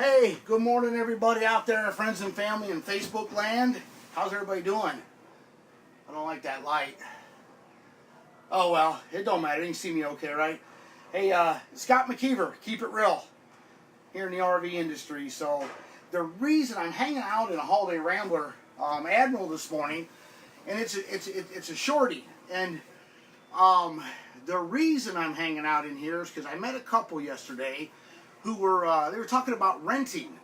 Hey, good morning everybody out there, friends and family in Facebook land. How's everybody doing? I don't like that light. Oh well, it don't matter. You can see me okay, right? Hey, Scott McKeever, keep it real here in the RV industry. So the reason I'm hanging out in a Holiday Rambler Admiral this morning, and it's a shorty, and the reason I'm hanging out in here is because I met a couple yesterday who were they were talking about renting,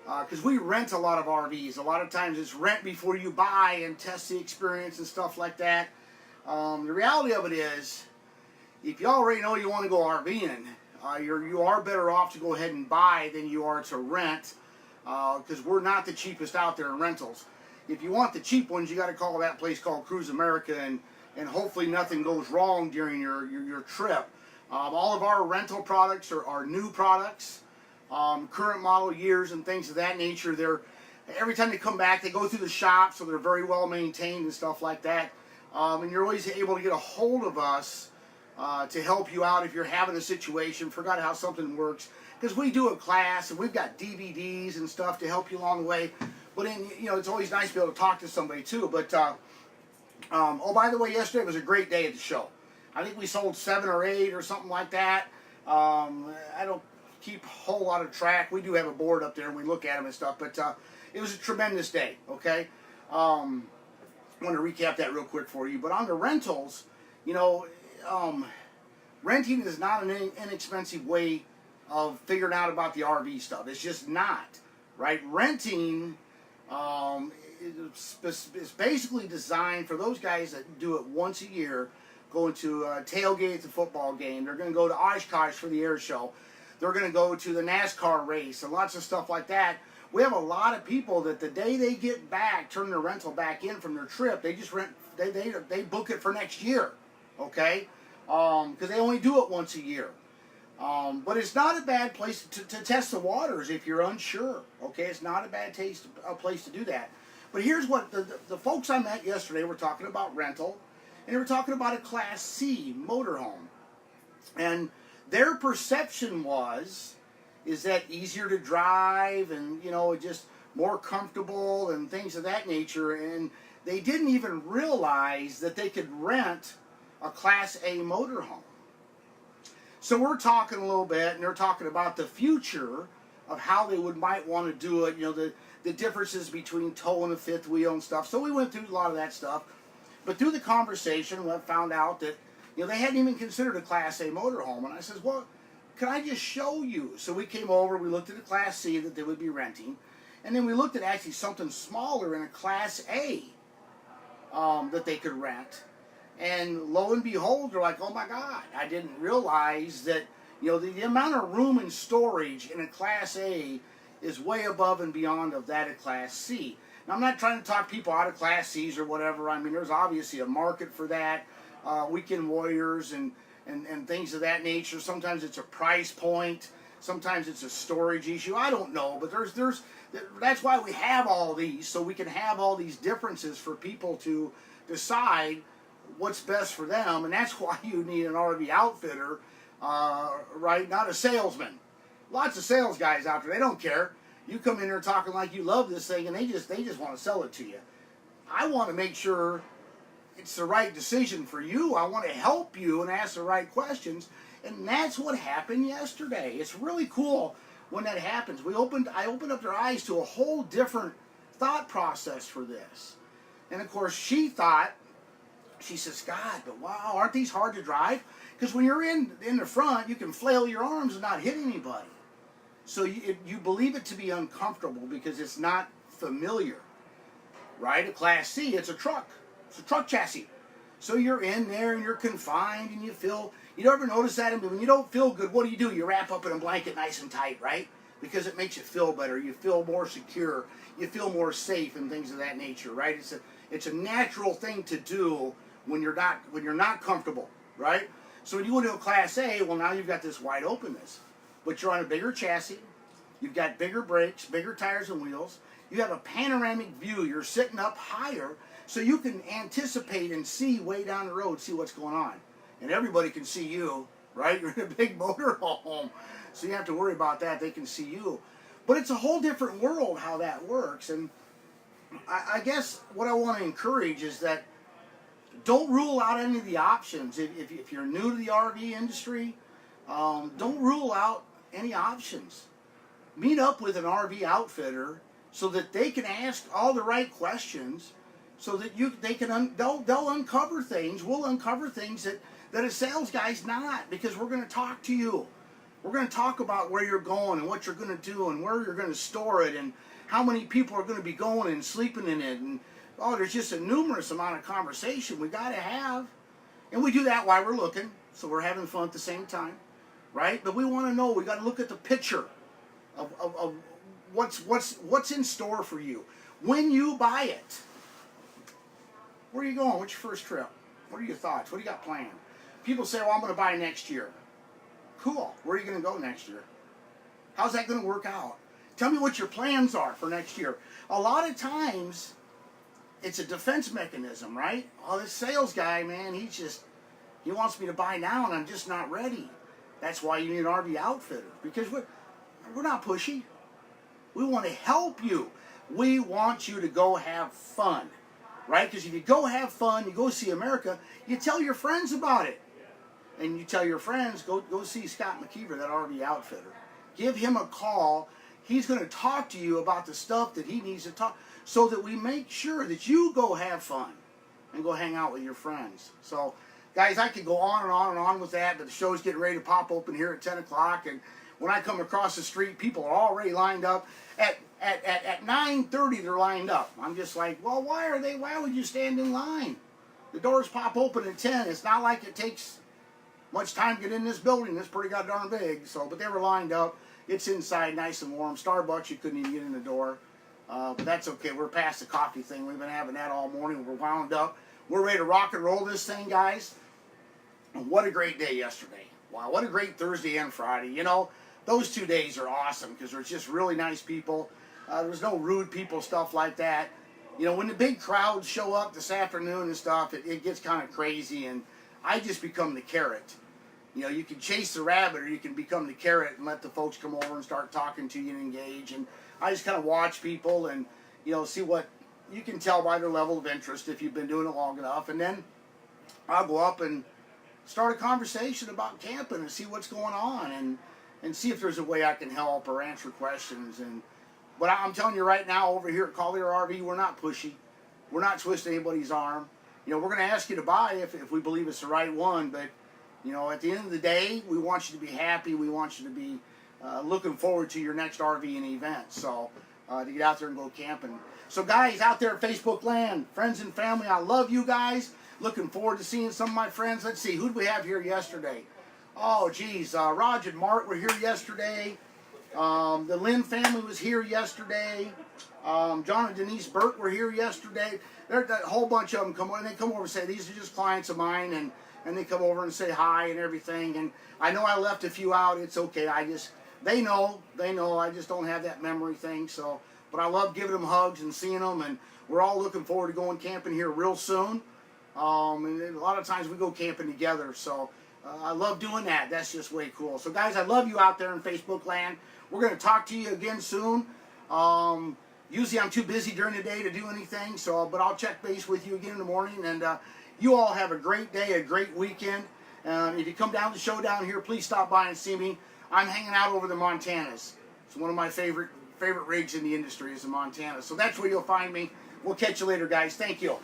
because we rent a lot of RVs. A lot of times it's rent before you buy and test the experience and stuff like that. The reality of it is, if you already know you want to go RVing, you are better off to go ahead and buy than you are to rent, because we're not the cheapest out there in rentals. If you want the cheap ones, you got to call that place called Cruise America, and hopefully nothing goes wrong during your trip. All of our rental products are new products, current model years and things of that nature. Every time they come back, they go through the shop, so they're very well maintained and stuff like that. And you're always able to get a hold of us to help you out if you're having a situation, forgot how something works. Because we do a class, and we've got DVDs and stuff to help you along the way. But it's always nice to be able to talk to somebody too. But oh, by the way, yesterday was a great day at the show. I think we sold 7 or 8 or something like that. I don't keep a whole lot of track. We do have a board up there and we look at them and stuff, but it was a tremendous day, okay? I want to recap that real quick for you. But on the rentals, renting is not an inexpensive way of figuring out about the RV stuff. It's just not, right? Renting is basically designed for those guys that do it once a year, going to tailgate at the football game. They're going to go to Oshkosh for the air show. They're going to go to the NASCAR race and lots of stuff like that. We have a lot of people that the day they get back, turn their rental back in from their trip, they just rent. They book it for next year, okay? Because they only do it once a year. But it's not a bad place to test the waters if you're unsure, okay? It's not a bad place to do that. But here's what the folks I met yesterday were talking about rental. And they were talking about a Class C motorhome. And their perception is that easier to drive and, just more comfortable and things of that nature. And they didn't even realize that they could rent a Class A motorhome. So we're talking a little bit, and they're talking about the future of how they might want to do it, the differences between tow and a fifth wheel and stuff. So we went through a lot of that stuff. But through the conversation, we found out that they hadn't even considered a Class A motorhome. And I says, well, can I just show you? So we came over, we looked at a Class C that they would be renting. And then we looked at actually something smaller in a Class A that they could rent. And lo and behold, they're like, oh my God, I didn't realize that the amount of room and storage in a Class A is way above and beyond of that of Class C. Now, I'm not trying to talk people out of Class C's or whatever. I mean, there's obviously a market for that, weekend warriors and things of that nature. Sometimes it's a price point. Sometimes it's a storage issue. I don't know, but that's why we have all these, so we can have all these differences for people to decide what's best for them, and that's why you need an RV outfitter, right? Not a salesman. Lots of sales guys out there, they don't care. You come in there talking like you love this thing, and they just want to sell it to you. I want to make sure it's the right decision for you. I want to help you and ask the right questions, and that's what happened yesterday. It's really cool when that happens. I opened up their eyes to a whole different thought process for this. And of course, she says, God, but wow, aren't these hard to drive? Because when you're in the front, you can flail your arms and not hit anybody. So you believe it to be uncomfortable because it's not familiar, right? A Class C, it's a truck. It's a truck chassis. So you're in there and you're confined and you ever notice that? I mean, when you don't feel good, what do? You wrap up in a blanket nice and tight, right? Because it makes you feel better. You feel more secure. You feel more safe and things of that nature, right? It's a natural thing to do when you're not comfortable, right? So when you go to a Class A, well, now you've got this wide openness. But you're on a bigger chassis, you've got bigger brakes, bigger tires and wheels, you have a panoramic view, you're sitting up higher, so you can anticipate and see way down the road, see what's going on. And everybody can see you, right? You're in a big motorhome, so you don't have to worry about that, they can see you. But it's a whole different world how that works. And I guess what I want to encourage is that don't rule out any of the options. If you're new to the RV industry, don't rule out any options. Meet up with an RV outfitter so that they can ask all the right questions, so that they'll uncover things. We'll uncover things that a sales guy's not, because we're going to talk to you. We're going to talk about where you're going and what you're going to do and where you're going to store it and how many people are going to be going and sleeping in it. And there's just a numerous amount of conversation we got to have. And we do that while we're looking, so we're having fun at the same time, right? But we want to know, we got to look at the picture of what's in store for you when you buy it. Where are you going? What's your first trip? What are your thoughts? What do you got planned? People say, well, I'm going to buy next year. Cool. Where are you going to go next year? How's that going to work out? Tell me what your plans are for next year. A lot of times, it's a defense mechanism, right? Oh, this sales guy, man, he wants me to buy now and I'm just not ready. That's why you need an RV outfitter, because we're not pushy. We want to help you. We want you to go have fun, right? Because if you go have fun, you go see America, you tell your friends about it. And you tell your friends, go see Scott McKeever, that RV outfitter. Give him a call. He's going to talk to you about the stuff that he needs to talk, so that we make sure that you go have fun and go hang out with your friends. So, guys, I could go on and on and on with that, but the show's getting ready to pop open here at 10 o'clock. And when I come across the street, people are already lined up. At 9:30, they're lined up. I'm just like, well, why would you stand in line? The doors pop open at 10. It's not like it takes much time to get in this building. It's pretty goddamn big. But they were lined up. It's inside, nice and warm. Starbucks, you couldn't even get in the door. But that's okay. We're past the coffee thing. We've been having that all morning. We're wound up. We're ready to rock and roll this thing, guys. And what a great day yesterday. Wow, what a great Thursday and Friday. You know, those 2 days are awesome because there's just really nice people. There's no rude people, stuff like that. You know, when the big crowds show up this afternoon and stuff, it gets kind of crazy, and I just become the carrot. You know, you can chase the rabbit or you can become the carrot and let the folks come over and start talking to you and engage. And I just kind of watch people and, you know, see what you can tell by their level of interest if you've been doing it long enough. And then I'll go up and start a conversation about camping and see what's going on and see if there's a way I can help or answer questions. But I'm telling you right now, over here at Collier RV, we're not pushy. We're not twisting anybody's arm. You know, we're going to ask you to buy if we believe it's the right one, but you know, at the end of the day, we want you to be happy. We want you to be looking forward to your next RV and event. So, to get out there and go camping. So, guys, out there at Facebook land, friends and family, I love you guys. Looking forward to seeing some of my friends. Let's see, who did we have here yesterday? Oh, geez, Raj and Mark were here yesterday. The Lynn family was here yesterday. John and Denise Burt were here yesterday. There's a whole bunch of them come over, and they come over and say, these are just clients of mine, and they come over and say hi and everything. And I know I left a few out. It's okay. They know. I just don't have that memory thing. So, but I love giving them hugs and seeing them. And we're all looking forward to going camping here real soon. And a lot of times we go camping together. So I love doing that. That's just way cool. So guys, I love you out there in Facebook land. We're going to talk to you again soon. Usually I'm too busy during the day to do anything. But I'll check base with you again in the morning. And you all have a great day, a great weekend. If you come down to the show down here, please stop by and see me. I'm hanging out over the Montanas. It's one of my favorite rigs in the industry is the Montana. So that's where you'll find me. We'll catch you later, guys. Thank you.